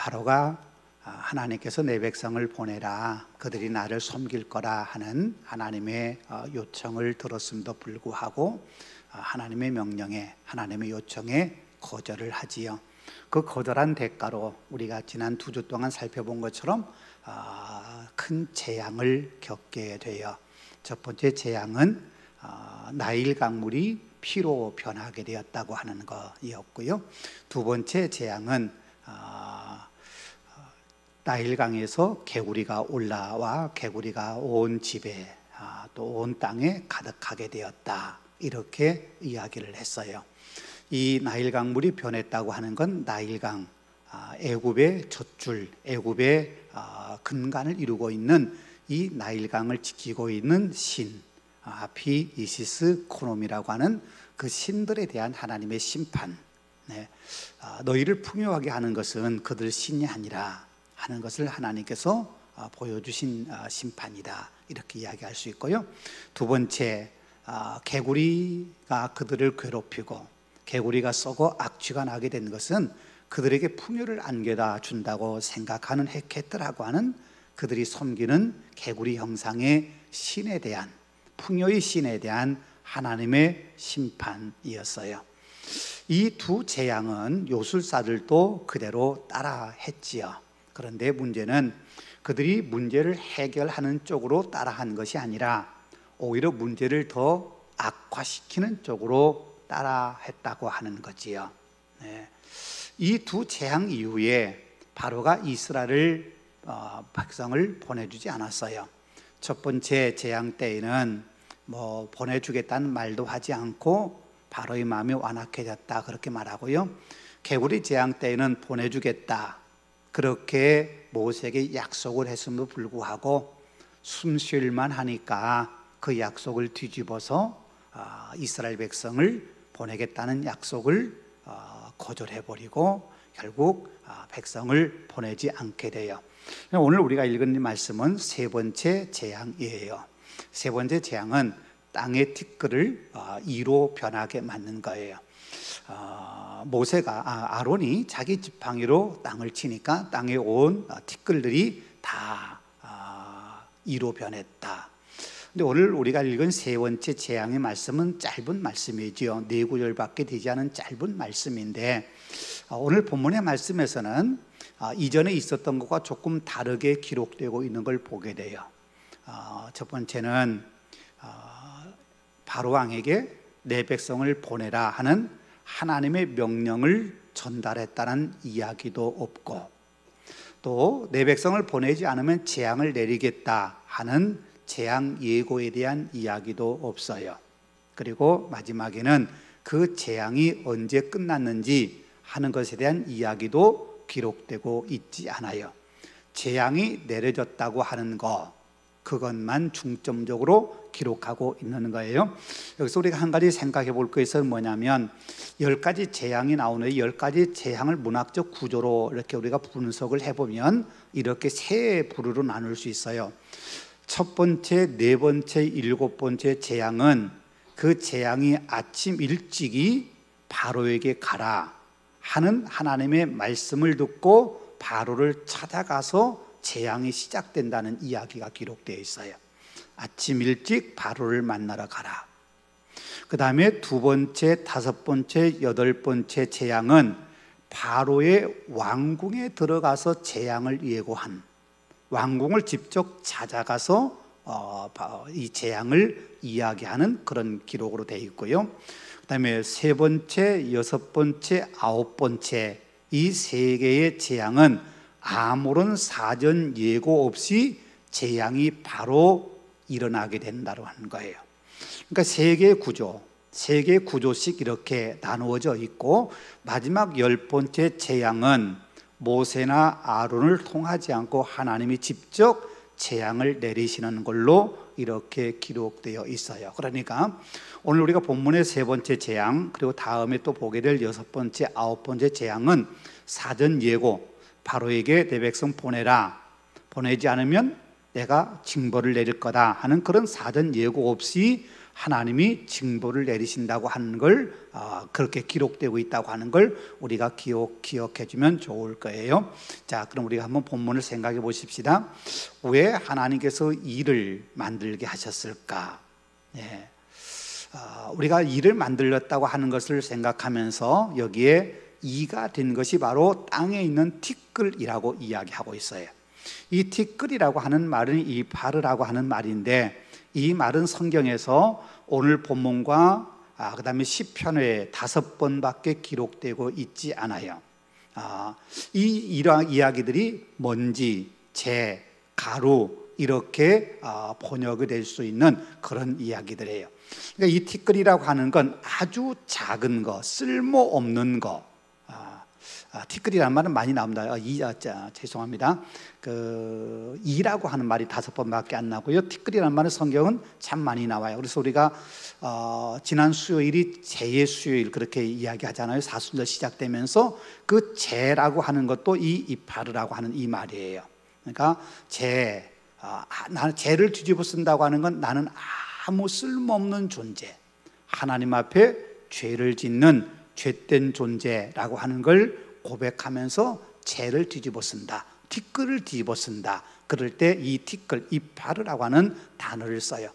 바로가 하나님께서 내 백성을 보내라, 그들이 나를 섬길 거라 하는 하나님의 요청을 들었음에도 불구하고 하나님의 명령에, 하나님의 요청에 거절을 하지요. 그 거절한 대가로 우리가 지난 2주 동안 살펴본 것처럼 큰 재앙을 겪게 돼요. 첫 번째 재앙은 나일 강물이 피로 변하게 되었다고 하는 것이었고요. 두 번째 재앙은 나일강에서 개구리가 올라와 개구리가 온 집에 또 온 땅에 가득하게 되었다, 이렇게 이야기를 했어요. 이 나일강 물이 변했다고 하는 건 나일강, 애굽의 젖줄, 애굽의 근간을 이루고 있는 이 나일강을 지키고 있는 신, 아피, 이시스, 코놈이라고 하는 그 신들에 대한 하나님의 심판, 너희를 풍요하게 하는 것은 그들 신이 아니라 하는 것을 하나님께서 보여주신 심판이다, 이렇게 이야기할 수 있고요. 두 번째, 개구리가 그들을 괴롭히고 개구리가 썩어 악취가 나게 된 것은 그들에게 풍요를 안겨다 준다고 생각하는 헤케트라고 하는 그들이 섬기는 개구리 형상의 신에 대한, 풍요의 신에 대한 하나님의 심판이었어요. 이 두 재앙은 요술사들도 그대로 따라 했지요. 그런데 문제는 그들이 문제를 해결하는 쪽으로 따라한 것이 아니라 오히려 문제를 더 악화시키는 쪽으로 따라했다고 하는 거지요. 이 두 재앙 이후에 바로가 이스라엘 백성을 보내주지 않았어요. 첫 번째 재앙 때에는 보내주겠다는 말도 하지 않고 바로의 마음이 완악해졌다, 그렇게 말하고요. 개구리 재앙 때에는 보내주겠다, 그렇게 모세에게 약속을 했음에도 불구하고 숨 쉴만 하니까 그 약속을 뒤집어서 이스라엘 백성을 보내겠다는 약속을 거절해버리고 결국 백성을 보내지 않게 돼요. 오늘 우리가 읽은 이 말씀은 세 번째 재앙이에요. 세 번째 재앙은 땅의 티끌을 이로 변하게 만든 거예요. 아론이 자기 지팡이로 땅을 치니까 땅에 온 티끌들이 다 이로 변했다. 근데 오늘 우리가 읽은 세 번째 재앙의 말씀은 짧은 말씀이지요. 4구절밖에 되지 않은 짧은 말씀인데 오늘 본문의 말씀에서는 이전에 있었던 것과 조금 다르게 기록되고 있는 걸 보게 돼요. 첫 번째는 바로 왕에게 내 백성을 보내라 하는 하나님의 명령을 전달했다는 이야기도 없고, 또 내 백성을 보내지 않으면 재앙을 내리겠다 하는 재앙 예고에 대한 이야기도 없어요. 그리고 마지막에는 그 재앙이 언제 끝났는지 하는 것에 대한 이야기도 기록되고 있지 않아요. 재앙이 내려졌다고 하는 것, 그것만 중점적으로 기록하고 있는 거예요. 여기서 우리가 한 가지 생각해 볼 것은 뭐냐면 10가지 재앙이 나오는 10가지 재앙을 문학적 구조로 이렇게 우리가 분석을 해보면 이렇게 세 부류로 나눌 수 있어요. 첫 번째, 네 번째, 일곱 번째 재앙은 그 재앙이 아침 일찍이 바로에게 가라 하는 하나님의 말씀을 듣고 바로를 찾아가서 재앙이 시작된다는 이야기가 기록되어 있어요. 아침 일찍 바로를 만나러 가라. 그 다음에 두 번째, 다섯 번째, 여덟 번째 재앙은 바로의 왕궁에 들어가서 재앙을 예고한, 왕궁을 직접 찾아가서 이 재앙을 이야기하는 그런 기록으로 되어 있고요. 그 다음에 세 번째, 여섯 번째, 아홉 번째 이 세 개의 재앙은 아무런 사전 예고 없이 재앙이 바로 일어나게 된다고 하는 거예요. 그러니까 세 개의 구조, 세 개의 구조씩 이렇게 나누어져 있고, 마지막 열 번째 재앙은 모세나 아론을 통하지 않고 하나님이 직접 재앙을 내리시는 걸로 이렇게 기록되어 있어요. 그러니까 오늘 우리가 본문의 세 번째 재앙, 그리고 다음에 또 보게 될 여섯 번째, 아홉 번째 재앙은 사전 예고, 바로에게 내 백성 보내라, 보내지 않으면 내가 징벌을 내릴 거다 하는 그런 사전 예고 없이 하나님이 징벌을 내리신다고 하는 걸 그렇게 기록되고 있다고 하는 걸 우리가 기억해 주면 좋을 거예요. 자, 그럼 우리가 한번 본문을 생각해 보십시다. 왜 하나님께서 일을 만들게 하셨을까? 예. 우리가 일을 만들었다고 하는 것을 생각하면서 여기에 이가 된 것이 바로 땅에 있는 티끌이라고 이야기하고 있어요. 이 티끌이라고 하는 말은 이 바르라고 하는 말인데, 이 말은 성경에서 오늘 본문과 그다음에 시편에 5번밖에 기록되고 있지 않아요. 이러한 이야기들이 먼지, 재, 가루 이렇게 번역이 될 수 있는 그런 이야기들이에요. 그러니까 이 티끌이라고 하는 건 아주 작은 거, 쓸모없는 거. 티끌이라는 말은 많이 나옵니다. 죄송합니다. 이라고 하는 말이 5번밖에 안 나고요. 티끌이라는 말은 성경은 참 많이 나와요. 그래서 우리가 지난 수요일이 재의 수요일 그렇게 이야기하잖아요. 사순절 시작되면서 그 재라고 하는 것도 이 이파르라고 하는 이 말이에요. 그러니까 나는 재를 뒤집어 쓴다고 하는 건 나는 아무 쓸모없는 존재, 하나님 앞에 죄를 짓는 죄된 존재라고 하는 걸 고백하면서 재를 뒤집어 쓴다, 티끌을 뒤집어 쓴다. 그럴 때 이 티끌, 이파르라고 하는 단어를 써요.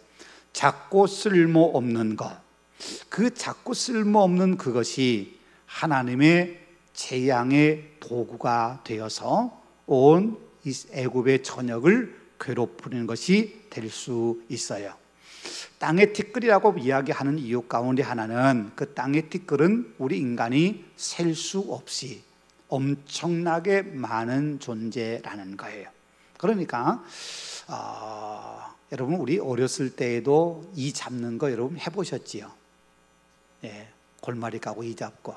작고 쓸모없는 것, 그 작고 쓸모없는 그것이 하나님의 재앙의 도구가 되어서 온 애굽의 전역을 괴롭히는 것이 될 수 있어요. 땅의 티끌이라고 이야기하는 이유 가운데 하나는 그 땅의 티끌은 우리 인간이 셀 수 없이 엄청나게 많은 존재라는 거예요. 그러니까 여러분 우리 어렸을 때에도 이 잡는 거 여러분 해보셨지요? 예, 골마리 까고 이 잡고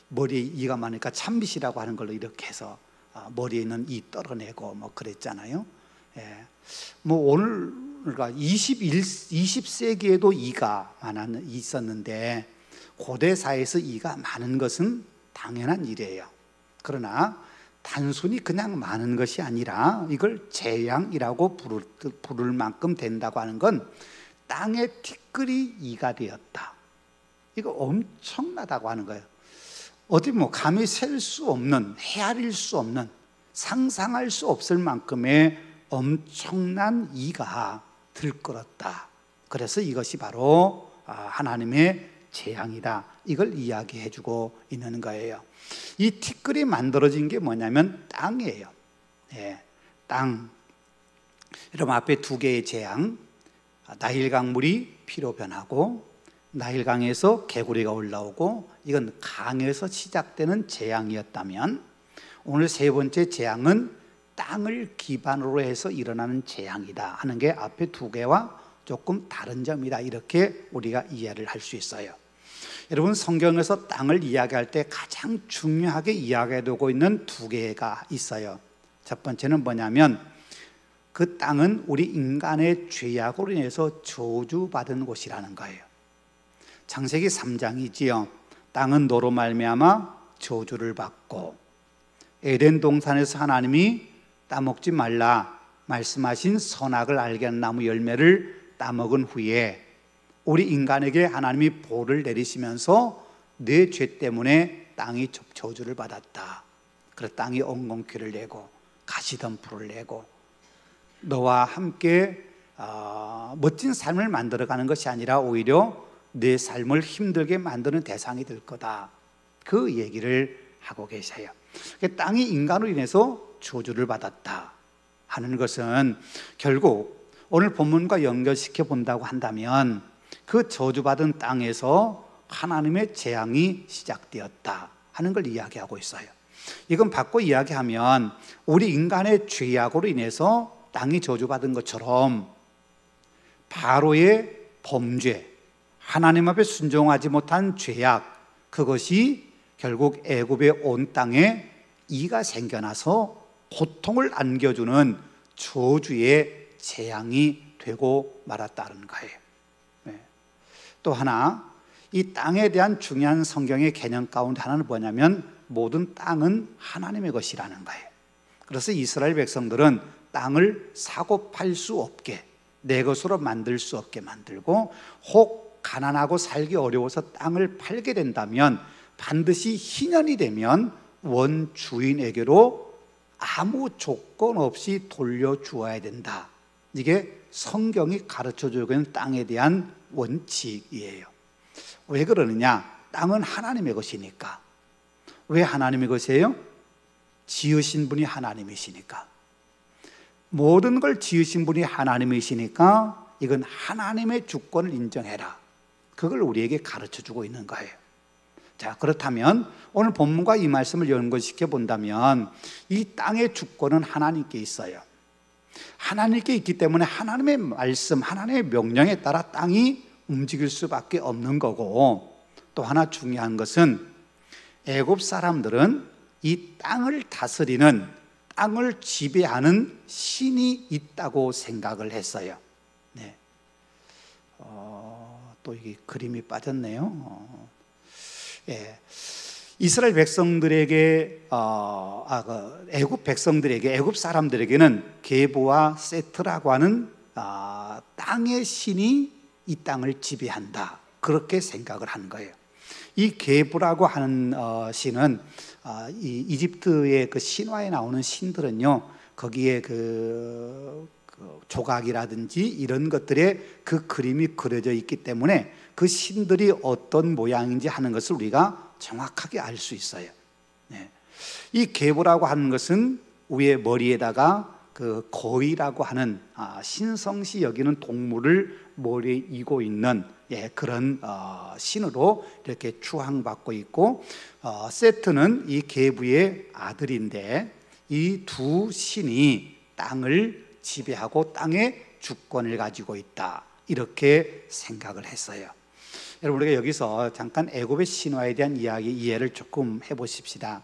머리에 이가 많으니까 참빗이라고 하는 걸로 이렇게 해서 머리에 있는 이 떨어내고 뭐 그랬잖아요. 예, 뭐 오늘 그러니까 20세기에도 이가 있었는데 고대사에서 이가 많은 것은 당연한 일이에요. 그러나 단순히 그냥 많은 것이 아니라 이걸 재앙이라고 부를 만큼 된다고 하는 건 땅의 티끌이 이가 되었다. 이거 엄청나다고 하는 거예요. 어디 뭐 감히 셀 수 없는, 헤아릴 수 없는, 상상할 수 없을 만큼의 엄청난 이가 들끓었다. 그래서 이것이 바로 하나님의 재앙이다. 이걸 이야기해 주고 있는 거예요. 이 티끌이 만들어진 게 뭐냐면 땅이에요. 예, 땅. 여러분 앞에 2개의 재앙, 나일강물이 피로 변하고 나일강에서 개구리가 올라오고, 이건 강에서 시작되는 재앙이었다면 오늘 3번째 재앙은 땅을 기반으로 해서 일어나는 재앙이다 하는 게 앞에 2개와 조금 다른 점이다. 이렇게 우리가 이해를 할 수 있어요. 여러분 성경에서 땅을 이야기할 때 가장 중요하게 이야기되고 있는 2개가 있어요. 첫 번째는 뭐냐면 그 땅은 우리 인간의 죄악으로 인해서 저주받은 곳이라는 거예요. 창세기 3장이지요. 땅은 너로 말미암아 저주를 받고, 에덴 동산에서 하나님이 따먹지 말라 말씀하신 선악을 알게 하는 나무 열매를 따먹은 후에 우리 인간에게 하나님이 보를 내리시면서 내 죄 때문에 땅이 저주를 받았다. 그래서 땅이 엉겅퀴를 내고 가시덤불을 내고 너와 함께 멋진 삶을 만들어가는 것이 아니라 오히려 내 삶을 힘들게 만드는 대상이 될 거다. 그 얘기를 하고 계셔요. 땅이 인간으로 인해서 저주를 받았다 하는 것은 결국 오늘 본문과 연결시켜 본다고 한다면 그 저주받은 땅에서 하나님의 재앙이 시작되었다 하는 걸 이야기하고 있어요. 이건 바꿔 이야기하면 우리 인간의 죄악으로 인해서 땅이 저주받은 것처럼 바로의 범죄, 하나님 앞에 순종하지 못한 죄악, 그것이 결국 애굽의 온 땅에 이가 생겨나서 고통을 안겨주는 저주의 재앙이 되고 말았다는 거예요. 또 하나, 이 땅에 대한 중요한 성경의 개념 가운데 하나는 뭐냐면 모든 땅은 하나님의 것이라는 거예요. 그래서 이스라엘 백성들은 땅을 사고 팔 수 없게 내 것으로 만들 수 없게 만들고, 혹 가난하고 살기 어려워서 땅을 팔게 된다면 반드시 희년이 되면 원주인에게로 아무 조건 없이 돌려주어야 된다. 이게 성경이 가르쳐주고 있는 땅에 대한 원칙이에요. 왜 그러느냐? 땅은 하나님의 것이니까. 왜 하나님의 것이에요? 지으신 분이 하나님이시니까. 모든 걸 지으신 분이 하나님이시니까 이건 하나님의 주권을 인정해라. 그걸 우리에게 가르쳐주고 있는 거예요. 자, 그렇다면 오늘 본문과 이 말씀을 연결시켜 본다면 이 땅의 주권은 하나님께 있어요. 하나님께 있기 때문에 하나님의 말씀, 하나님의 명령에 따라 땅이 움직일 수밖에 없는 거고, 또 하나 중요한 것은 애굽 사람들은 이 땅을 다스리는, 땅을 지배하는 신이 있다고 생각을 했어요. 네. 또 이게 그림이 빠졌네요. 예. 이스라엘 백성들에게, 애굽 백성들에게, 애굽 사람들에게는 게부와 세트라고 하는 땅의 신이 이 땅을 지배한다, 그렇게 생각을 한 거예요. 이 게부라고 하는 신은 이 이집트의 그 신화에 나오는 신들은요, 거기에 그 조각이라든지 이런 것들에 그 그림이 그려져 있기 때문에 그 신들이 어떤 모양인지 하는 것을 우리가 정확하게 알 수 있어요. 네. 이 게부라고 하는 것은 위에 머리에다가 그 거위라고 하는 신성시 여기는 동물을 머리에 이고 있는 그런 신으로 이렇게 추앙받고 있고, 세트는 이 게부의 아들인데 이 두 신이 땅을 지배하고 땅의 주권을 가지고 있다, 이렇게 생각을 했어요. 여러분, 우리가 여기서 잠깐 애굽의 신화에 대한 이해를 조금 해보십시다.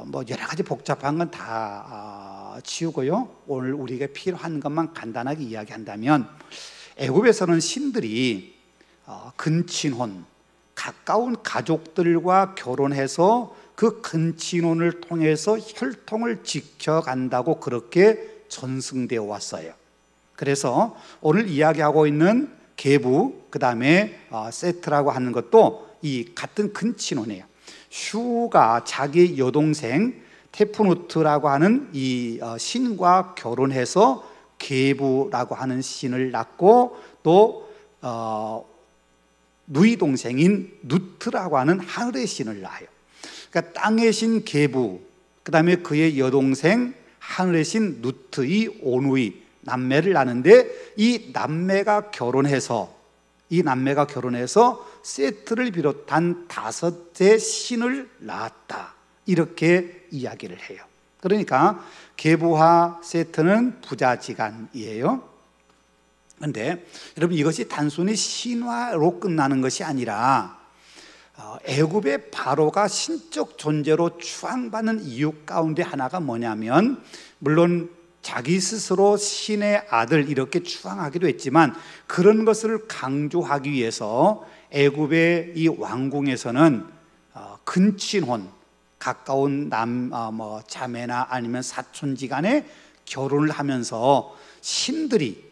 뭐 여러 가지 복잡한 건 다 치우고요, 오늘 우리가 필요한 것만 간단하게 이야기한다면, 애굽에서는 신들이 근친혼, 가까운 가족들과 결혼해서 그 근친혼을 통해서 혈통을 지켜간다고 그렇게 전승되어 왔어요. 그래서 오늘 이야기하고 있는 게부, 그 다음에 세트라고 하는 것도 이 같은 근친혼이에요. 슈가 자기 여동생 테프누트라고 하는 이 신과 결혼해서 게부라고 하는 신을 낳고, 또 누이 동생인 누트라고 하는 하늘의 신을 낳아요. 그러니까 땅의 신 게부, 그 다음에 그의 여동생 하늘의 신 누트의 오누이 남매를 낳는데, 이 남매가 결혼해서 세트를 비롯한 5의 신을 낳았다, 이렇게 이야기를 해요. 그러니까 게부와 세트는 부자지간이에요. 그런데 여러분, 이것이 단순히 신화로 끝나는 것이 아니라 애굽의 바로가 신적 존재로 추앙받는 이유 가운데 하나가 뭐냐면, 물론 자기 스스로 신의 아들 이렇게 추앙하기도 했지만, 그런 것을 강조하기 위해서 애굽의 이 왕궁에서는 근친혼, 가까운 자매나 아니면 사촌지간에 결혼을 하면서 신들이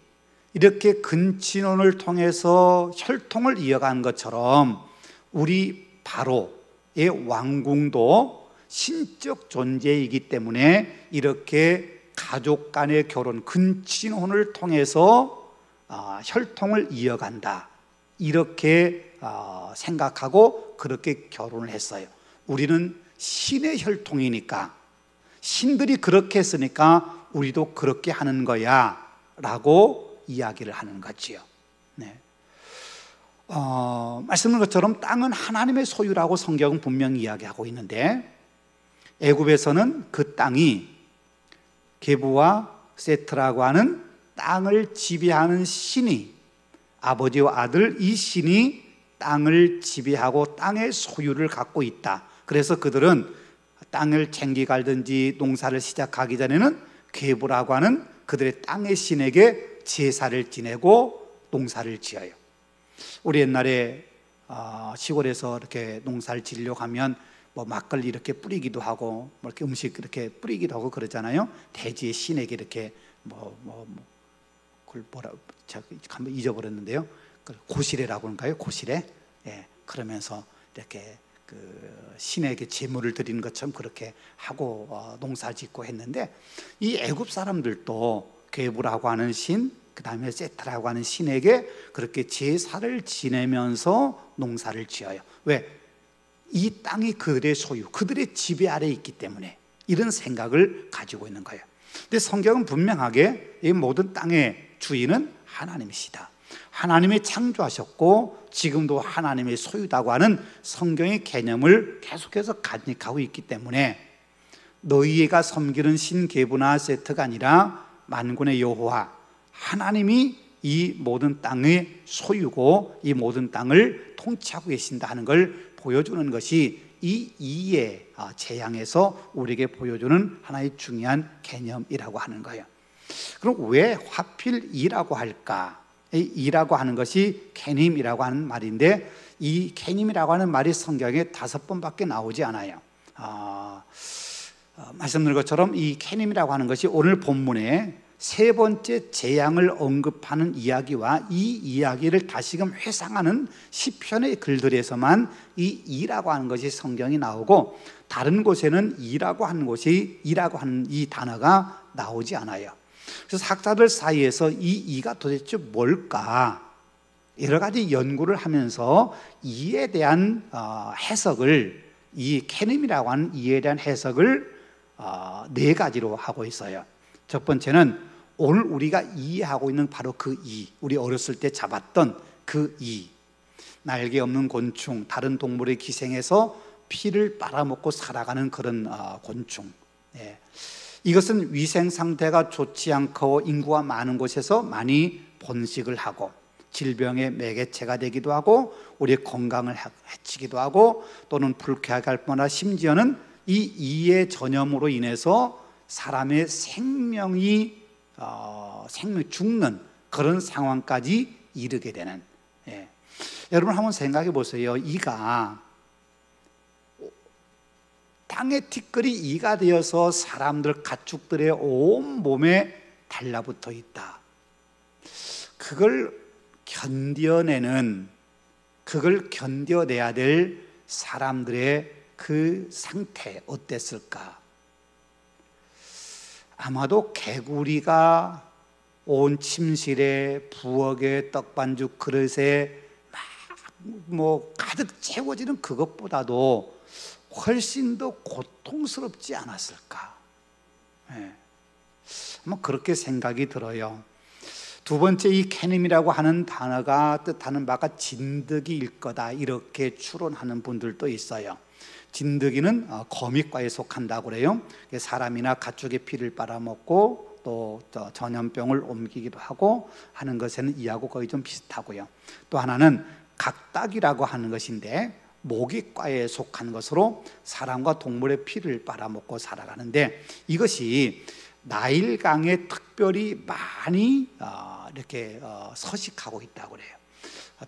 이렇게 근친혼을 통해서 혈통을 이어간 것처럼 우리 바로의 왕궁도 신적 존재이기 때문에 이렇게 가족 간의 결혼, 근친혼을 통해서 혈통을 이어간다, 이렇게 생각하고 그렇게 결혼을 했어요. 우리는 신의 혈통이니까, 신들이 그렇게 했으니까 우리도 그렇게 하는 거야 라고 이야기를 하는 거지요. 네. 말씀드린 것처럼 땅은 하나님의 소유라고 성경은 분명히 이야기하고 있는데, 애굽에서는 그 땅이 게부와 세트라고 하는 땅을 지배하는 신이, 아버지와 아들 이 신이 땅을 지배하고 땅의 소유를 갖고 있다. 그래서 그들은 땅을 챙기 갈든지 농사를 시작하기 전에는 게부라고 하는 그들의 땅의 신에게 제사를 지내고 농사를 지어요. 우리 옛날에 시골에서 이렇게 농사를 지으려고 하면 뭐 막걸리 이렇게 뿌리기도 하고, 뭐 이렇게 음식 이렇게 뿌리기도 하고 그러잖아요. 대지의 신에게 이렇게 그걸 제가 한번 잊어버렸는데요. 고시래라고 하는가요? 고시래. 예, 그러면서 이렇게 그 신에게 제물을 드리는 것처럼 그렇게 하고 농사짓고 했는데, 이 애굽 사람들도 괴부라고 하는 신, 그 다음에 세트라고 하는 신에게 그렇게 제사를 지내면서 농사를 지어요. 왜? 이 땅이 그들의 소유, 그들의 지배 아래에 있기 때문에 이런 생각을 가지고 있는 거예요. 근데 성경은 분명하게 이 모든 땅의 주인은 하나님이시다, 하나님이 창조하셨고 지금도 하나님의 소유다고 하는 성경의 개념을 계속해서 간직하고 있기 때문에 너희가 섬기는 신 게부나 세트가 아니라 만군의 여호와 하나님이 이 모든 땅의 소유고 이 모든 땅을 통치하고 계신다 하는 걸 보여주는 것이 이 이의 재앙에서 우리에게 보여주는 하나의 중요한 개념이라고 하는 거예요. 그럼 왜 하필 이라고 할까? 이 이라고 하는 것이 캐님이라고 하는 말인데, 이 캐님이라고 하는 말이 성경에 5번밖에 나오지 않아요. 말씀드린 것처럼 이 캐님이라고 하는 것이 오늘 본문에 3번째 재앙을 언급하는 이야기와 이 이야기를 다시금 회상하는 시편의 글들에서만 이 이라고 하는 것이 성경이 나오고, 다른 곳에는 이라고 하는 이 단어가 나오지 않아요. 그래서 학자들 사이에서 이 이가 도대체 뭘까 여러 가지 연구를 하면서 이에 대한 해석을, 이 캐님이라고 하는 이에 대한 해석을 4가지로 하고 있어요. 첫 번째는 오늘 우리가 이해하고 있는 바로 그 이, 우리 어렸을 때 잡았던 그 이, 날개 없는 곤충, 다른 동물의 기생해서 피를 빨아먹고 살아가는 그런 곤충. 예. 이것은 위생 상태가 좋지 않고 인구가 많은 곳에서 많이 번식을 하고 질병의 매개체가 되기도 하고 우리의 건강을 해치기도 하고 또는 불쾌하게 할 뻔하나 심지어는 이 이의 전염으로 인해서 사람의 생명이 죽는 그런 상황까지 이르게 되는. 예. 여러분 한번 생각해 보세요. 이가 땅의 티끌이 이가 되어서 사람들 가축들의 온 몸에 달라붙어 있다. 그걸 견뎌내야 될 사람들의 그 상태 어땠을까? 아마도 개구리가 온 침실에 부엌에 떡반죽 그릇에 막 가득 채워지는 그것보다도 훨씬 더 고통스럽지 않았을까? 네. 아마 그렇게 생각이 들어요. 두 번째, 이 캐님이라고 하는 단어가 뜻하는 바가 진드기일 거다 이렇게 추론하는 분들도 있어요. 진드기는 거미과에 속한다고 그래요. 사람이나 가축의 피를 빨아먹고 또 전염병을 옮기기도 하고 하는 것에는 이하고 거의 좀 비슷하고요. 또 하나는 각닭이라고 하는 것인데 모기과에 속한 것으로 사람과 동물의 피를 빨아먹고 살아가는데, 이것이 나일강에 특별히 많이 이렇게 서식하고 있다고 그래요.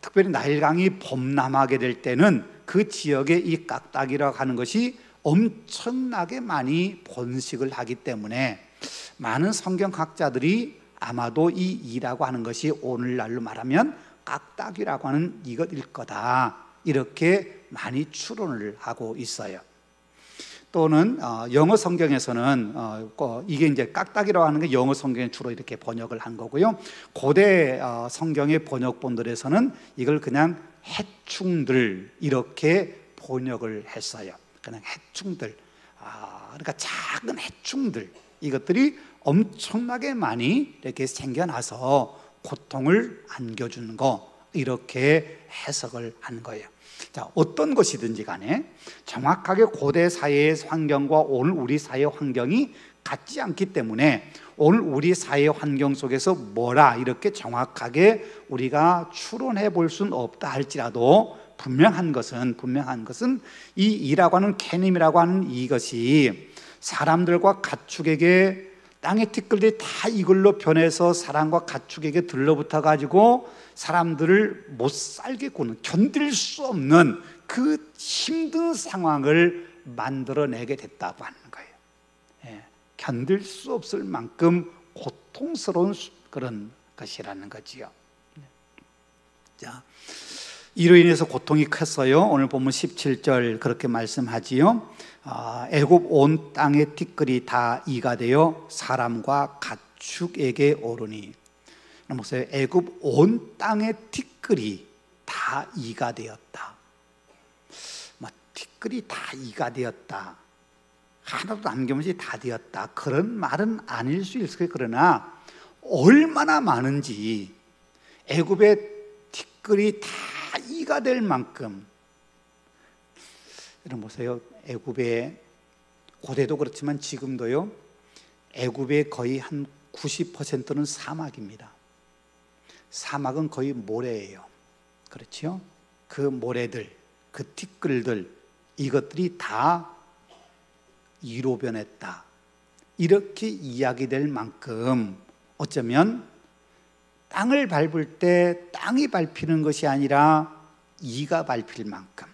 특별히 나일강이 범람하게 될 때는 그 지역에 이 깍딱이라고 하는 것이 엄청나게 많이 번식을 하기 때문에 많은 성경학자들이 아마도 이 이라고 하는 것이 오늘날로 말하면 깍딱이라고 하는 이것일 거다 이렇게 많이 추론을 하고 있어요. 또는 영어 성경에서는 이게 이제 깍딱이라고 하는 게 영어 성경에 주로 이렇게 번역을 한 거고요. 고대 성경의 번역본들에서는 이걸 그냥 해충들 이렇게 번역을 했어요. 그냥 해충들. 그러니까 작은 해충들, 이것들이 엄청나게 많이 이렇게 생겨나서 고통을 안겨주는 거, 이렇게 해석을 한 거예요. 자, 어떤 것이든지 간에 정확하게 고대 사회의 환경과 오늘 우리 사회의 환경이 같지 않기 때문에 오늘 우리 사회의 환경 속에서 뭐라 이렇게 정확하게 우리가 추론해 볼 수는 없다 할지라도 분명한 것은 이 이라고 하는 캐님이라고 하는 이것이 사람들과 가축에게 땅의 티끌들이 다 이걸로 변해서 사람과 가축에게 들러붙어 가지고 사람들을 못 살게 구는, 견딜 수 없는 그 힘든 상황을 만들어내게 됐다고 하는 거예요. 견딜 수 없을 만큼 고통스러운 그런 것이라는 거지요. 자, 이로 인해서 고통이 컸어요. 오늘 본문 17절 그렇게 말씀하지요. 애굽 온 땅의 티끌이 다 이가 되어 사람과 가축에게 오르니. 보세요. 애굽 온 땅의 티끌이 다 이가 되었다. 티끌이 다 이가 되었다. 하나도 남김없이 다 되었다. 그런 말은 아닐 수 있을 거예요. 그러나 얼마나 많은지 애굽의 티끌이 다 이가 될 만큼. 여러분 보세요. 애굽의 고대도 그렇지만 지금도요. 애굽의 거의 한 90%는 사막입니다. 사막은 거의 모래예요. 그렇죠? 그 모래들, 그 티끌들, 이것들이 다 이로 변했다. 이렇게 이야기될 만큼 어쩌면 땅을 밟을 때 땅이 밟히는 것이 아니라 이가 밟힐 만큼,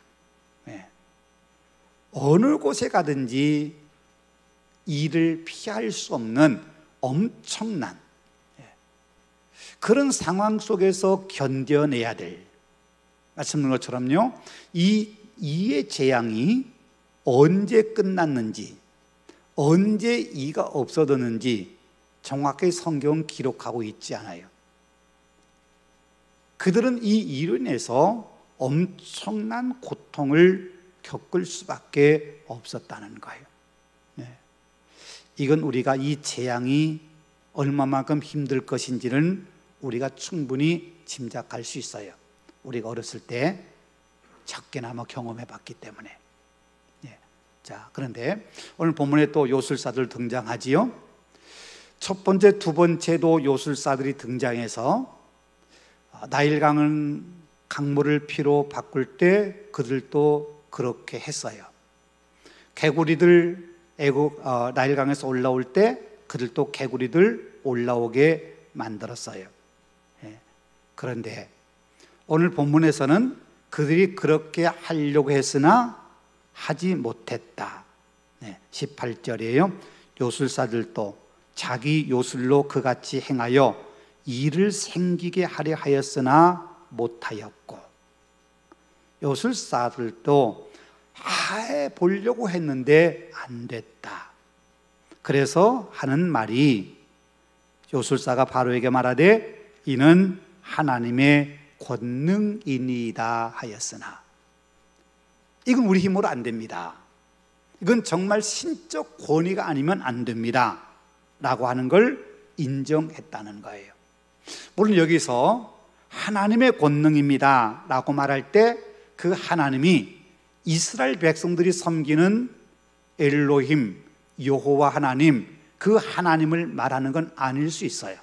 어느 곳에 가든지 이를 피할 수 없는 엄청난 그런 상황 속에서 견뎌내야 될, 말씀드린 것처럼요, 이 이의 재앙이 언제 끝났는지, 언제 이가 없어졌는지 정확하게 성경은 기록하고 있지 않아요. 그들은 이 일로 인해서 엄청난 고통을 겪을 수밖에 없었다는 거예요. 이건 우리가 이 재앙이 얼마만큼 힘들 것인지는 우리가 충분히 짐작할 수 있어요. 우리가 어렸을 때 적게나마 경험해 봤기 때문에. 자, 그런데 오늘 본문에 또 요술사들 등장하지요. 첫 번째, 두 번째도 요술사들이 등장해서 나일강은 강물을 피로 바꿀 때 그들도 그렇게 했어요. 개구리들 나일강에서 올라올 때 그들도 개구리들 올라오게 만들었어요. 그런데 오늘 본문에서는 그들이 그렇게 하려고 했으나 하지 못했다. 18절이에요. 요술사들도 자기 요술로 그같이 행하여 일을 생기게 하려 하였으나 못하였고, 요술사들도 해 보려고 했는데 안 됐다. 그래서 하는 말이, 요술사가 바로에게 말하되 이는 하나님의 권능이니이다 하였으나, 이건 우리 힘으로 안 됩니다. 이건 정말 신적 권위가 아니면 안 됩니다 라고 하는 걸 인정했다는 거예요. 물론 여기서 하나님의 권능입니다 라고 말할 때 그 하나님이 이스라엘 백성들이 섬기는 엘로힘, 여호와 하나님, 그 하나님을 말하는 건 아닐 수 있어요.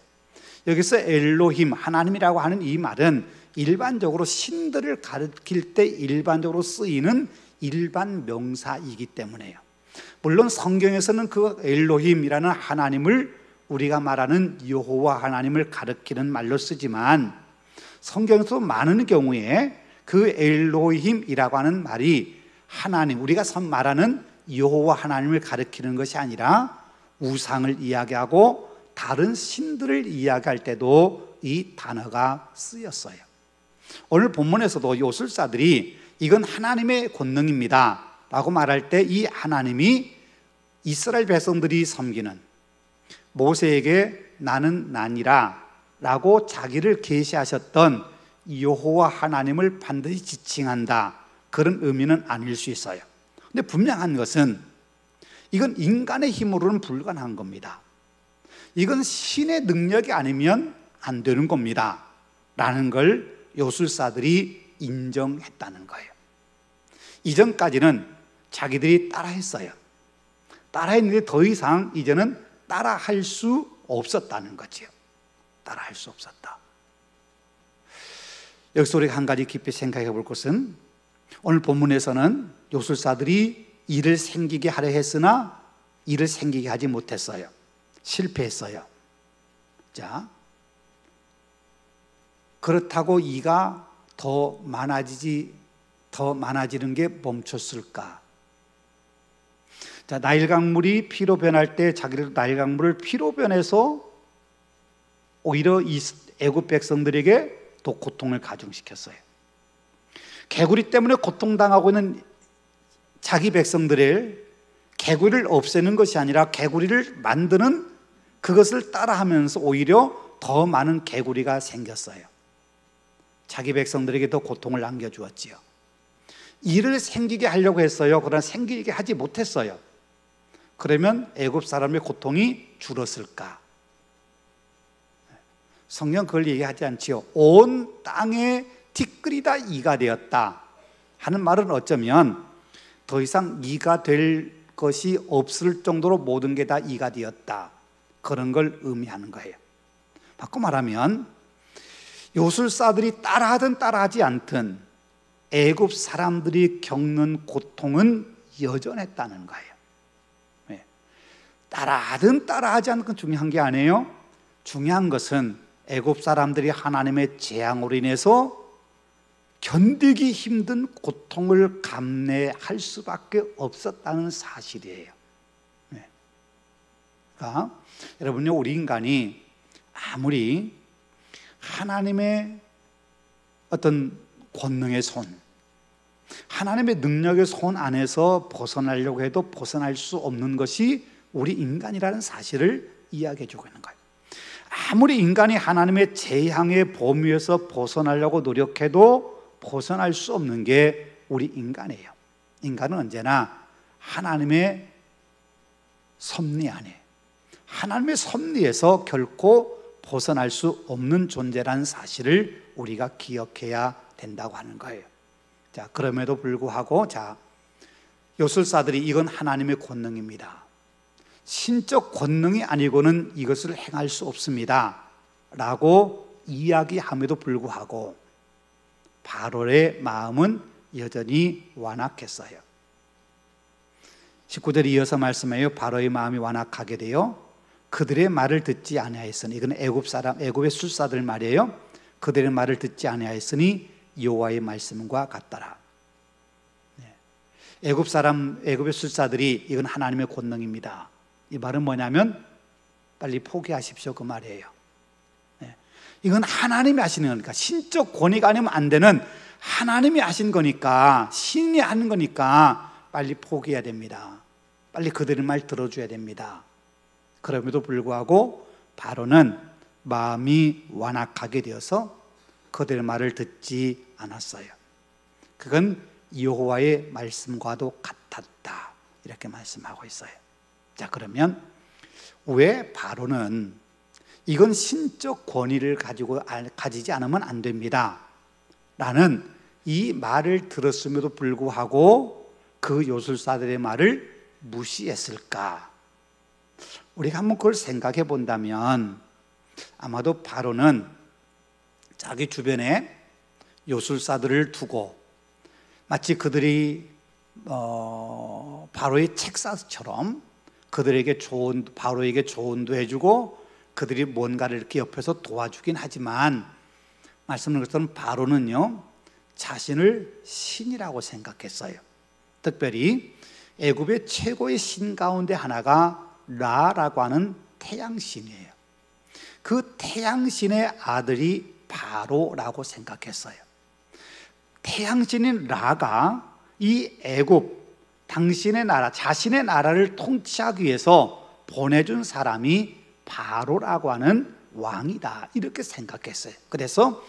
여기서 엘로힘, 하나님이라고 하는 이 말은 일반적으로 신들을 가리킬 때 일반적으로 쓰이는 일반 명사이기 때문에요. 물론 성경에서는 그 엘로힘이라는 하나님을 우리가 말하는 여호와 하나님을 가리키는 말로 쓰지만, 성경에서 많은 경우에 그 엘로힘이라고 하는 말이 하나님, 우리가 말하는 여호와 하나님을 가리키는 것이 아니라 우상을 이야기하고 다른 신들을 이야기할 때도 이 단어가 쓰였어요. 오늘 본문에서도 요술사들이 이건 하나님의 권능입니다 라고 말할 때 이 하나님이 이스라엘 백성들이 섬기는, 모세에게 나는 나니라 라고 자기를 계시하셨던 여호와 하나님을 반드시 지칭한다, 그런 의미는 아닐 수 있어요. 근데 분명한 것은 이건 인간의 힘으로는 불가능한 겁니다. 이건 신의 능력이 아니면 안 되는 겁니다 라는 걸 요술사들이 인정했다는 거예요. 이전까지는 자기들이 따라했어요. 따라했는데 더 이상 이제는 따라할 수 없었다는 거죠. 따라할 수 없었다. 여기서 우리가 한 가지 깊이 생각해 볼 것은, 오늘 본문에서는 요술사들이 일을 생기게 하려 했으나 일을 생기게 하지 못했어요. 실패했어요. 자, 그렇다고 이가 더 많아지는 게 멈췄을까? 자, 나일강물이 피로 변할 때 자기들 나일강물을 피로 변해서 오히려 이 애굽 백성들에게 더 고통을 가중시켰어요. 개구리 때문에 고통당하고 있는 자기 백성들의 개구리를 없애는 것이 아니라 개구리를 만드는 그것을 따라하면서 오히려 더 많은 개구리가 생겼어요. 자기 백성들에게 더 고통을 안겨주었지요. 이를 생기게 하려고 했어요. 그러나 생기게 하지 못했어요. 그러면 애굽 사람의 고통이 줄었을까? 성경 그걸 얘기하지 않지요. 온 땅에 티끌이 다 이가 되었다 하는 말은 어쩌면 더 이상 이가 될 것이 없을 정도로 모든 게 다 이가 되었다, 그런 걸 의미하는 거예요. 바꿔 말하면 요술사들이 따라하든 따라하지 않든 애굽 사람들이 겪는 고통은 여전했다는 거예요. 따라하든 따라하지 않든 건 중요한 게 아니에요. 중요한 것은 애굽 사람들이 하나님의 재앙으로 인해서 견디기 힘든 고통을 감내할 수밖에 없었다는 사실이에요. 그러니까 여러분요, 우리 인간이 아무리 하나님의 어떤 권능의 손, 하나님의 능력의 손 안에서 벗어나려고 해도 벗어날 수 없는 것이 우리 인간이라는 사실을 이야기해 주고 있는 거예요. 아무리 인간이 하나님의 재앙의 범위에서 벗어나려고 노력해도 벗어날 수 없는 게 우리 인간이에요. 인간은 언제나 하나님의 섭리 안에, 하나님의 섭리에서 결코 벗어날 수 없는 존재라는 사실을 우리가 기억해야 된다고 하는 거예요. 자, 그럼에도 불구하고 요술사들이 이건 하나님의 권능입니다, 신적 권능이 아니고는 이것을 행할 수 없습니다 라고 이야기함에도 불구하고 바로의 마음은 여전히 완악했어요. 19절에 이어서 말씀해요. 바로의 마음이 완악하게 되어 그들의 말을 듣지 아니하였으니, 이건 애굽의 술사들 말이에요. 그들의 말을 듣지 아니하였으니 여호와의 말씀과 같더라. 애굽의 술사들이 이건 하나님의 권능입니다, 이 말은 뭐냐면 빨리 포기하십시오, 그 말이에요. 이건 하나님이 하시는 거니까, 신적 권위가 아니면 안 되는 하나님이 하신 거니까, 신이 하는 거니까 빨리 포기해야 됩니다. 빨리 그들의 말 들어줘야 됩니다. 그럼에도 불구하고 바로는 마음이 완악하게 되어서 그들의 말을 듣지 않았어요. 그건 여호와의 말씀과도 같았다, 이렇게 말씀하고 있어요. 자, 그러면 왜 바로는 이건 신적 권위를 가지지 않으면 안 됩니다 라는 이 말을 들었음에도 불구하고 그 요술사들의 말을 무시했을까? 우리가 한번 그걸 생각해 본다면 아마도 바로는 자기 주변에 요술사들을 두고 마치 그들이 바로의 책사처럼 바로에게 조언도 해주고 그들이 뭔가를 이렇게 옆에서 도와주긴 하지만, 말씀드린 것처럼 바로는요 자신을 신이라고 생각했어요. 특별히 애굽의 최고의 신 가운데 하나가 라라고 하는 태양신이에요. 그 태양신의 아들이 바로라고 생각했어요. 태양신인 라가 이 애굽, 당신의 나라, 자신의 나라를 통치하기 위해서 보내준 사람이 바로라고 하는 왕이다, 이렇게 생각했어요. 그래서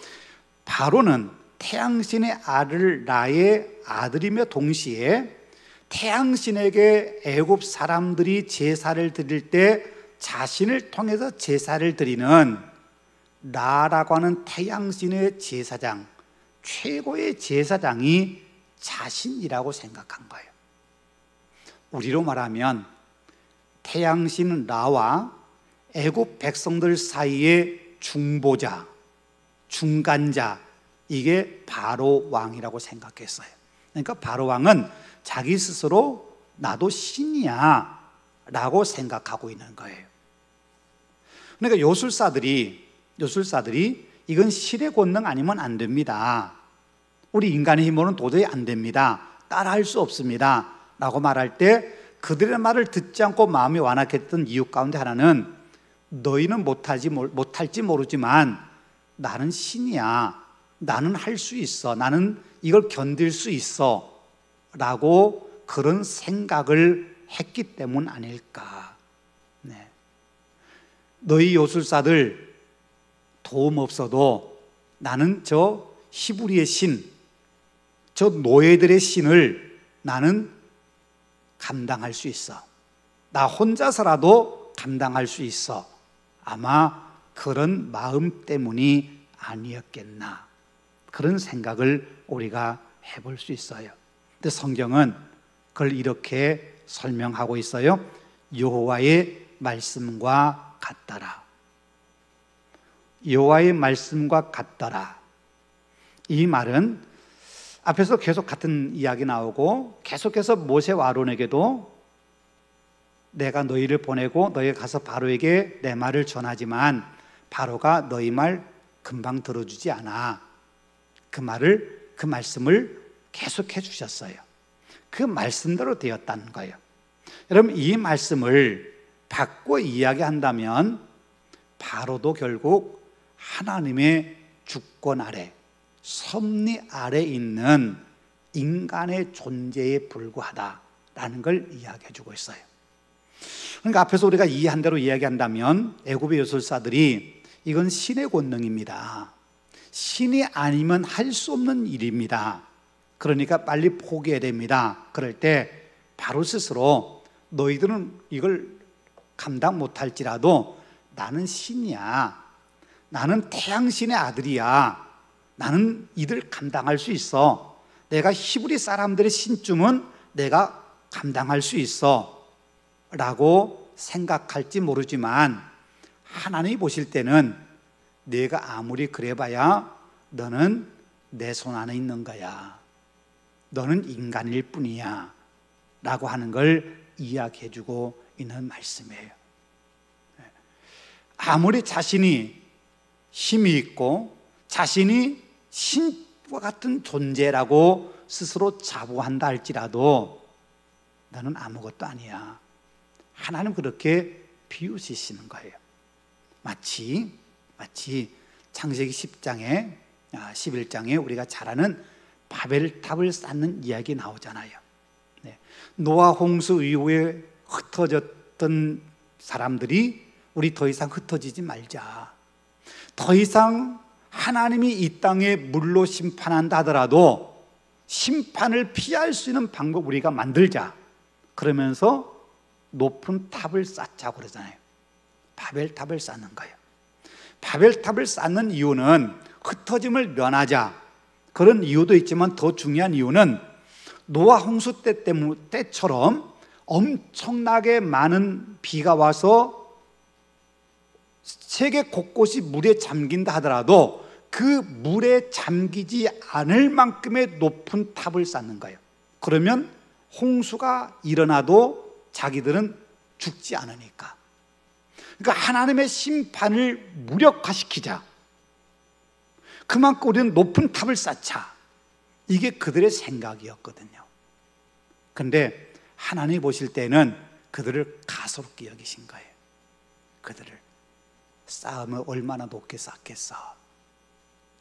바로는 태양신의 아들 라의 아들이며 동시에 태양신에게 애굽 사람들이 제사를 드릴 때 자신을 통해서 제사를 드리는 라라고 하는 태양신의 제사장, 최고의 제사장이 자신이라고 생각한 거예요. 우리로 말하면 태양신 라와 애굽 백성들 사이의 중보자, 중간자, 이게 바로 왕이라고 생각했어요. 그러니까 바로 왕은 자기 스스로 나도 신이야 라고 생각하고 있는 거예요. 그러니까 요술사들이 이건 신의 권능 아니면 안 됩니다, 우리 인간의 힘으로는 도저히 안 됩니다, 따라할 수 없습니다 라고 말할 때 그들의 말을 듣지 않고 마음이 완악했던 이유 가운데 하나는 너희는 못할지 모르지만 나는 신이야. 나는 할 수 있어. 나는 이걸 견딜 수 있어. 라고 그런 생각을 했기 때문 아닐까. 네. 너희 요술사들 도움 없어도 나는 저 히브리의 신, 저 노예들의 신을 나는 감당할 수 있어. 나 혼자서라도 감당할 수 있어. 아마 그런 마음 때문이 아니었겠나. 그런 생각을 우리가 해볼 수 있어요. 근데 성경은 그걸 이렇게 설명하고 있어요. 여호와의 말씀과 같더라. 여호와의 말씀과 같더라. 이 말은 앞에서 계속 같은 이야기 나오고 계속해서 모세와 아론에게도 내가 너희를 보내고 너희가 가서 바로에게 내 말을 전하지만 바로가 너희 말 금방 들어주지 않아. 그 말씀을 계속해 주셨어요. 그 말씀대로 되었다는 거예요. 여러분, 이 말씀을 바꿔 이야기한다면 바로도 결국 하나님의 주권 아래, 섭리 아래 있는 인간의 존재에 불과하다라는 걸 이야기해 주고 있어요. 그러니까 앞에서 우리가 이해한 대로 이야기한다면 애굽의 요술사들이 이건 신의 권능입니다. 신이 아니면 할 수 없는 일입니다. 그러니까 빨리 포기해야 됩니다. 그럴 때 바로 스스로 너희들은 이걸 감당 못할지라도 나는 신이야. 나는 태양신의 아들이야. 나는 이들 감당할 수 있어. 내가 히브리 사람들의 신쯤은 내가 감당할 수 있어 라고 생각할지 모르지만 하나님이 보실 때는 내가 아무리 그래봐야 너는 내 손 안에 있는 거야. 너는 인간일 뿐이야 라고 하는 걸 이야기해 주고 있는 말씀이에요. 아무리 자신이 힘이 있고 자신이 신과 같은 존재라고 스스로 자부한다 할지라도 너는 아무것도 아니야. 하나님 그렇게 비웃으시는 거예요. 마치 창세기 10장에 11장에 우리가 잘 아는 바벨탑을 쌓는 이야기 나오잖아요. 네. 노아 홍수 이후에 흩어졌던 사람들이 우리 더 이상 흩어지지 말자. 더 이상 하나님이 이 땅에 물로 심판한다 하더라도 심판을 피할 수 있는 방법 우리가 만들자. 그러면서 높은 탑을 쌓자고 그러잖아요. 바벨탑을 쌓는 거예요. 바벨탑을 쌓는 이유는 흩어짐을 면하자. 그런 이유도 있지만 더 중요한 이유는 노아 홍수 때처럼 엄청나게 많은 비가 와서 세계 곳곳이 물에 잠긴다 하더라도 그 물에 잠기지 않을 만큼의 높은 탑을 쌓는 거예요. 그러면 홍수가 일어나도 자기들은 죽지 않으니까. 그러니까 하나님의 심판을 무력화시키자. 그만큼 우리는 높은 탑을 쌓자. 이게 그들의 생각이었거든요. 그런데 하나님이 보실 때는 그들을 가소롭게 여기신 거예요. 그들을 쌓으면 얼마나 높게 쌓겠어.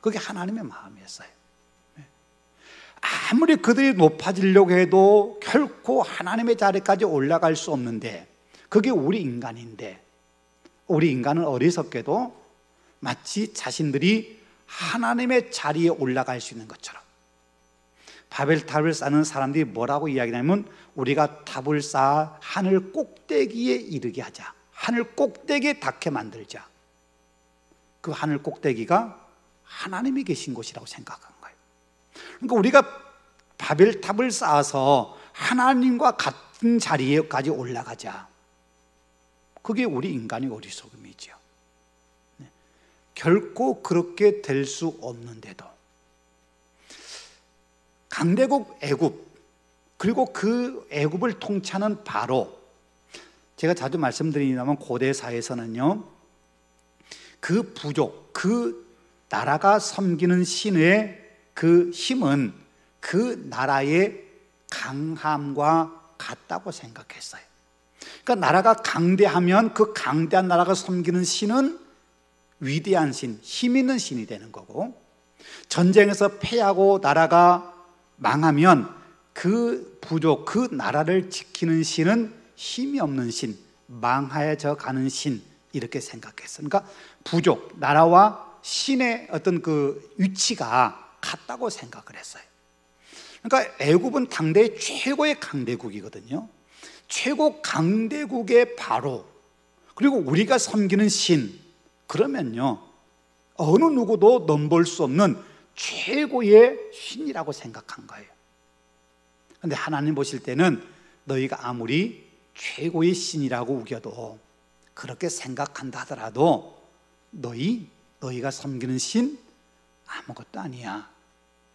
그게 하나님의 마음이었어요. 아무리 그들이 높아지려고 해도 결코 하나님의 자리까지 올라갈 수 없는데, 그게 우리 인간인데, 우리 인간은 어리석게도 마치 자신들이 하나님의 자리에 올라갈 수 있는 것처럼, 바벨탑을 쌓는 사람들이 뭐라고 이야기하냐면 우리가 탑을 쌓아 하늘 꼭대기에 이르게 하자. 하늘 꼭대기에 닿게 만들자. 그 하늘 꼭대기가 하나님이 계신 곳이라고 생각한 거예요. 그러니까 우리가 바벨탑을 쌓아서 하나님과 같은 자리에까지 올라가자. 그게 우리 인간의 어리석음이죠. 결코 그렇게 될 수 없는데도 강대국 애굽, 그리고 그 애굽을 통치하는 바로, 제가 자주 말씀드리냐면 고대 사회에서는요, 그 부족, 그 나라가 섬기는 신의 그 힘은 그 나라의 강함과 같다고 생각했어요. 그러니까 나라가 강대하면 그 강대한 나라가 섬기는 신은 위대한 신, 힘 있는 신이 되는 거고, 전쟁에서 패하고 나라가 망하면 그 부족, 그 나라를 지키는 신은 힘이 없는 신, 망하여져 가는 신, 이렇게 생각했어요. 그러니까 부족, 나라와 신의 어떤 그 위치가 같다고 생각을 했어요. 그러니까 애굽은 당대의 최고의 강대국이거든요. 최고 강대국의 바로, 그리고 우리가 섬기는 신, 그러면요 어느 누구도 넘볼 수 없는 최고의 신이라고 생각한 거예요. 그런데 하나님 보실 때는 너희가 아무리 최고의 신이라고 우겨도, 그렇게 생각한다 하더라도 너희가 섬기는 신 아무것도 아니야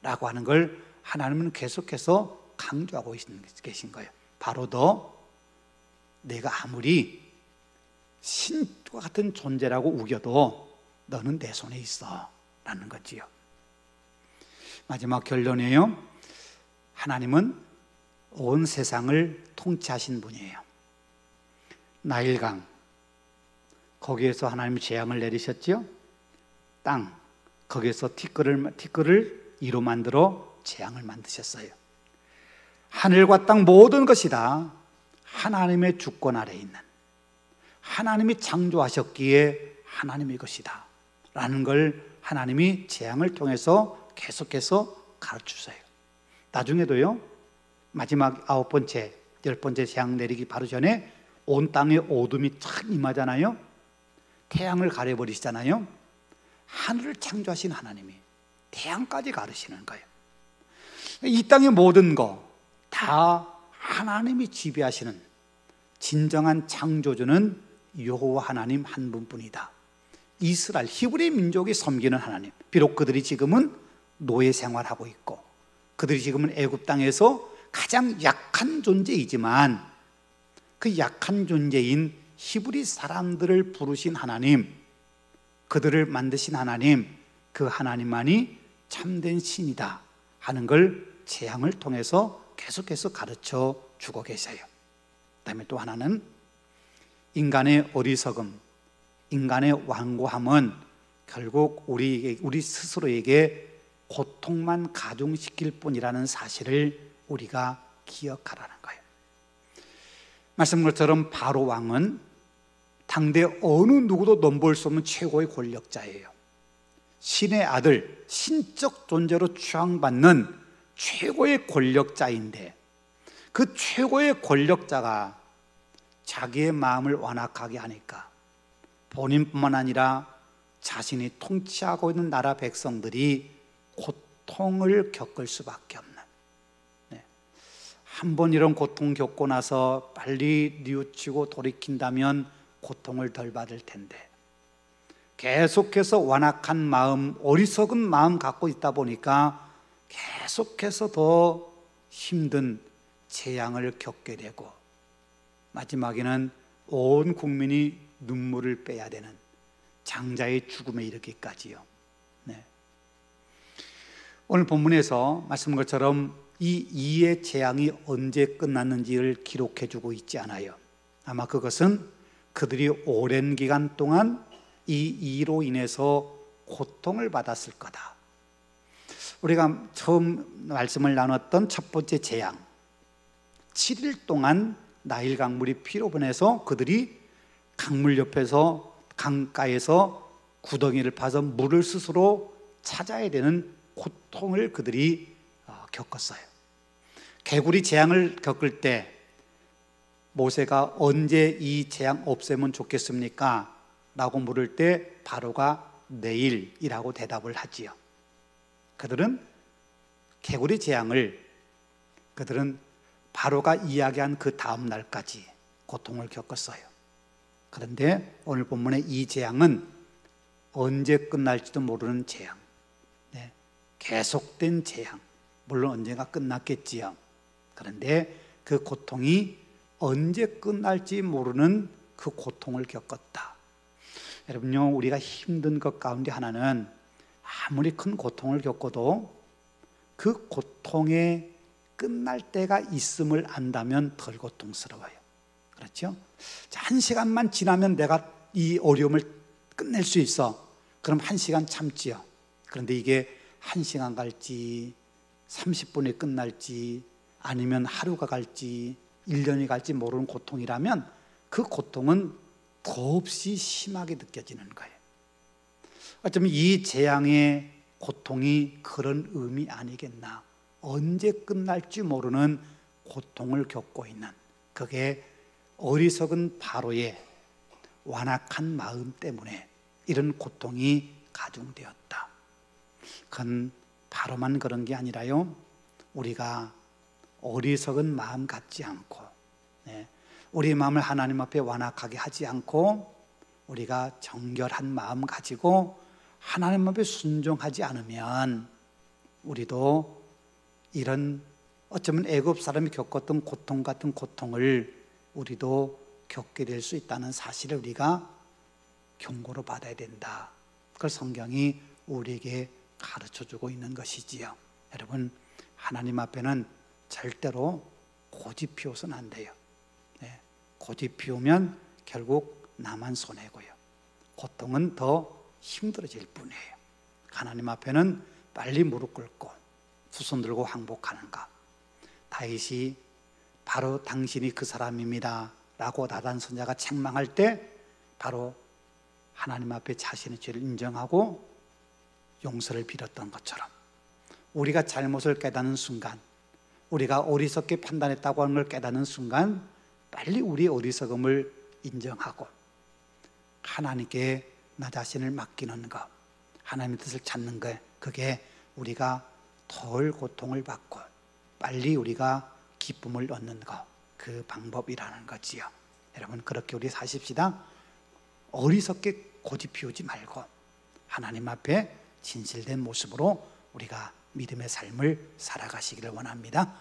라고 하는 걸 하나님은 계속해서 강조하고 계신 거예요. 바로 내가 아무리 신과 같은 존재라고 우겨도 너는 내 손에 있어 라는 거지요. 마지막 결론이에요. 하나님은 온 세상을 통치하신 분이에요. 나일강, 거기에서 하나님이 재앙을 내리셨지요. 땅, 거기에서 티끌을 이로 만들어 재앙을 만드셨어요. 하늘과 땅 모든 것이 다 하나님의 주권 아래에 있는, 하나님이 창조하셨기에 하나님의 것이다 라는 걸 하나님이 재앙을 통해서 계속해서 가르치세요. 나중에도요, 마지막 9번째, 10번째 재앙 내리기 바로 전에 온 땅에 어둠이 착 임하잖아요. 태양을 가려버리시잖아요. 하늘을 창조하신 하나님이 태양까지 가르시는 거예요. 이 땅의 모든 거 다 하나님이 지배하시는 진정한 창조주는 여호와 하나님 한 분뿐이다. 이스라엘, 히브리 민족이 섬기는 하나님, 비록 그들이 지금은 노예 생활하고 있고 그들이 지금은 애굽 땅에서 가장 약한 존재이지만, 그 약한 존재인 히브리 사람들을 부르신 하나님, 그들을 만드신 하나님, 그 하나님만이 참된 신이다 하는 걸 재앙을 통해서 계속해서 가르쳐 주고 계세요. 그다음에 또 하나는 인간의 어리석음, 인간의 완고함은 결국 우리 스스로에게 고통만 가중시킬 뿐이라는 사실을 우리가 기억하라는 거예요. 말씀한 것처럼 바로 왕은 당대 어느 누구도 넘볼 수 없는 최고의 권력자예요. 신의 아들, 신적 존재로 추앙받는 최고의 권력자인데, 그 최고의 권력자가 자기의 마음을 완악하게 하니까 본인뿐만 아니라 자신이 통치하고 있는 나라 백성들이 고통을 겪을 수밖에 없는, 한 번 이런 고통 겪고 나서 빨리 뉘우치고 돌이킨다면 고통을 덜 받을 텐데, 계속해서 완악한 마음, 어리석은 마음 갖고 있다 보니까 계속해서 더 힘든 재앙을 겪게 되고, 마지막에는 온 국민이 눈물을 빼야 되는 장자의 죽음에 이르기까지요. 오늘 본문에서 말씀한 것처럼 이 이의 재앙이 언제 끝났는지를 기록해 주고 있지 않아요. 아마 그것은 그들이 오랜 기간 동안 이 이로 인해서 고통을 받았을 거다. 우리가 처음 말씀을 나눴던 첫 번째 재앙, 7일 동안 나일 강물이 피로 변해서 그들이 강물 옆에서, 강가에서 구덩이를 파서 물을 스스로 찾아야 되는 고통을 그들이 겪었어요. 개구리 재앙을 겪을 때 모세가 언제 이 재앙 없애면 좋겠습니까? 라고 물을 때 바로가 내일이라고 대답을 하지요. 그들은 개구리 재앙을, 그들은 바로가 이야기한 그 다음 날까지 고통을 겪었어요. 그런데 오늘 본문의 이 재앙은 언제 끝날지도 모르는 재앙, 계속된 재앙, 물론 언젠가 끝났겠지요. 그런데 그 고통이 언제 끝날지 모르는 그 고통을 겪었다. 여러분요, 우리가 힘든 것 가운데 하나는 아무리 큰 고통을 겪어도 그 고통에 끝날 때가 있음을 안다면 덜 고통스러워요. 그렇죠? 자, 1시간만 지나면 내가 이 어려움을 끝낼 수 있어. 그럼 1시간 참지요. 그런데 이게 1시간 갈지 30분에 끝날지 아니면 하루가 갈지 1년이 갈지 모르는 고통이라면 그 고통은 더없이 심하게 느껴지는 거예요. 어쩌면 이 재앙의 고통이 그런 의미 아니겠나. 언제 끝날지 모르는 고통을 겪고 있는, 그게 어리석은 바로의 완악한 마음 때문에 이런 고통이 가중되었다. 그건 바로만 그런 게 아니라요, 우리가 어리석은 마음 갖지 않고, 우리 마음을 하나님 앞에 완악하게 하지 않고 우리가 정결한 마음 가지고 하나님 앞에 순종하지 않으면 우리도 이런 어쩌면 애굽 사람이 겪었던 고통 같은 고통을 우리도 겪게 될 수 있다는 사실을 우리가 경고로 받아야 된다. 그걸 성경이 우리에게 가르쳐주고 있는 것이지요. 여러분, 하나님 앞에는 절대로 고집 피워서는 안 돼요. 고집 피우면 결국 나만 손해고요. 고통은 더 힘들어질 뿐이에요. 하나님 앞에는 빨리 무릎 꿇고 두 손 들고 항복하는가. 다윗이 바로 당신이 그 사람입니다 라고 나단 선자가 책망할 때 바로 하나님 앞에 자신의 죄를 인정하고 용서를 빌었던 것처럼, 우리가 잘못을 깨닫는 순간, 우리가 어리석게 판단했다고 하는 걸 깨닫는 순간 빨리 우리의 어리석음을 인정하고 하나님께 나 자신을 맡기는 것, 하나님의 뜻을 찾는 것, 그게 우리가 덜 고통을 받고 빨리 우리가 기쁨을 얻는 것, 그 방법이라는 거지요. 여러분, 그렇게 우리 사십시다. 어리석게 고집 피우지 말고 하나님 앞에 진실된 모습으로 우리가 믿음의 삶을 살아가시기를 원합니다.